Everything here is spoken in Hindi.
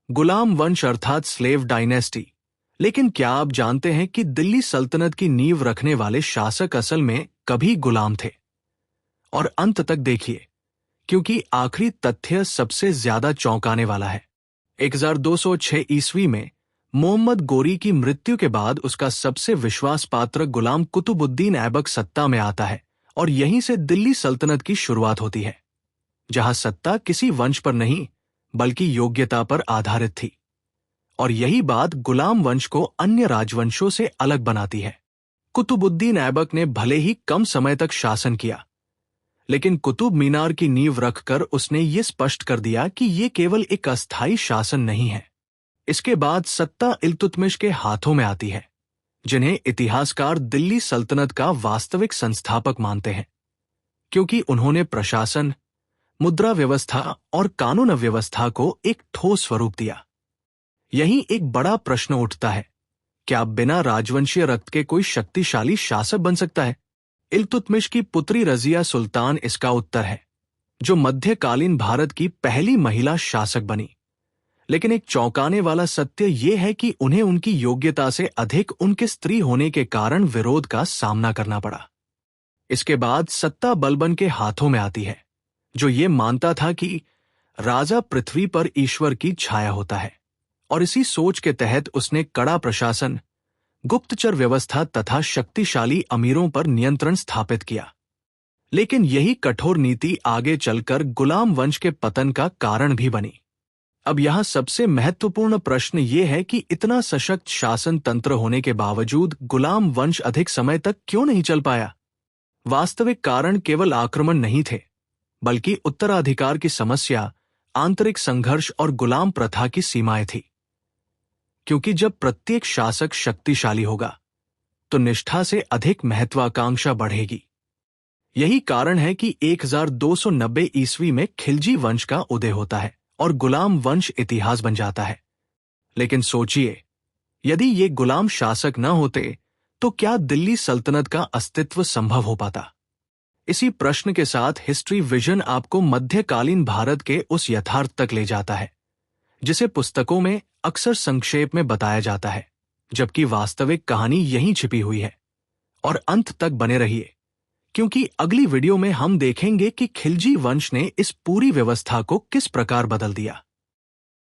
गुलाम वंश अर्थात स्लेव डायनेस्टी। लेकिन क्या आप जानते हैं कि दिल्ली सल्तनत की नींव रखने वाले शासक असल में कभी गुलाम थे? और अंत तक देखिए, क्योंकि आखिरी तथ्य सबसे ज्यादा चौंकाने वाला है। 1206 ईस्वी में मोहम्मद गोरी की मृत्यु के बाद उसका सबसे विश्वासपात्र गुलाम कुतुबुद्दीन ऐबक सत्ता में आता है और यहीं से दिल्ली सल्तनत की शुरुआत होती है, जहां सत्ता किसी वंश पर नहीं बल्कि योग्यता पर आधारित थी। और यही बात गुलाम वंश को अन्य राजवंशों से अलग बनाती है। कुतुबुद्दीन ऐबक ने भले ही कम समय तक शासन किया, लेकिन कुतुब मीनार की नींव रखकर उसने ये स्पष्ट कर दिया कि ये केवल एक अस्थायी शासन नहीं है। इसके बाद सत्ता इल्तुतमिश के हाथों में आती है, जिन्हें इतिहासकार दिल्ली सल्तनत का वास्तविक संस्थापक मानते हैं, क्योंकि उन्होंने प्रशासन, मुद्रा व्यवस्था और कानून व्यवस्था को एक ठोस स्वरूप दिया। यहीं एक बड़ा प्रश्न उठता है, क्या बिना राजवंशीय रक्त के कोई शक्तिशाली शासक बन सकता है? इल्तुतमिश की पुत्री रजिया सुल्तान इसका उत्तर है, जो मध्यकालीन भारत की पहली महिला शासक बनी। लेकिन एक चौंकाने वाला सत्य यह है कि उन्हें उनकी योग्यता से अधिक उनके स्त्री होने के कारण विरोध का सामना करना पड़ा। इसके बाद सत्ता बलबन के हाथों में आती है, जो ये मानता था कि राजा पृथ्वी पर ईश्वर की छाया होता है, और इसी सोच के तहत उसने कड़ा प्रशासन, गुप्तचर व्यवस्था तथा शक्तिशाली अमीरों पर नियंत्रण स्थापित किया। लेकिन यही कठोर नीति आगे चलकर गुलाम वंश के पतन का कारण भी बनी। अब यहां सबसे महत्वपूर्ण प्रश्न ये है कि इतना सशक्त शासन तंत्र होने के बावजूद गुलाम वंश अधिक समय तक क्यों नहीं चल पाया? वास्तविक कारण केवल आक्रमण नहीं थे, बल्कि उत्तराधिकार की समस्या, आंतरिक संघर्ष और गुलाम प्रथा की सीमाएं थी। क्योंकि जब प्रत्येक शासक शक्तिशाली होगा, तो निष्ठा से अधिक महत्वाकांक्षा बढ़ेगी। यही कारण है कि 1290 ईस्वी में खिलजी वंश का उदय होता है और गुलाम वंश इतिहास बन जाता है। लेकिन सोचिए, यदि ये गुलाम शासक न होते, तो क्या दिल्ली सल्तनत का अस्तित्व संभव हो पाता? इसी प्रश्न के साथ हिस्ट्री विजन आपको मध्यकालीन भारत के उस यथार्थ तक ले जाता है, जिसे पुस्तकों में अक्सर संक्षेप में बताया जाता है, जबकि वास्तविक कहानी यहीं छिपी हुई है। और अंत तक बने रहिए, क्योंकि अगली वीडियो में हम देखेंगे कि खिलजी वंश ने इस पूरी व्यवस्था को किस प्रकार बदल दिया।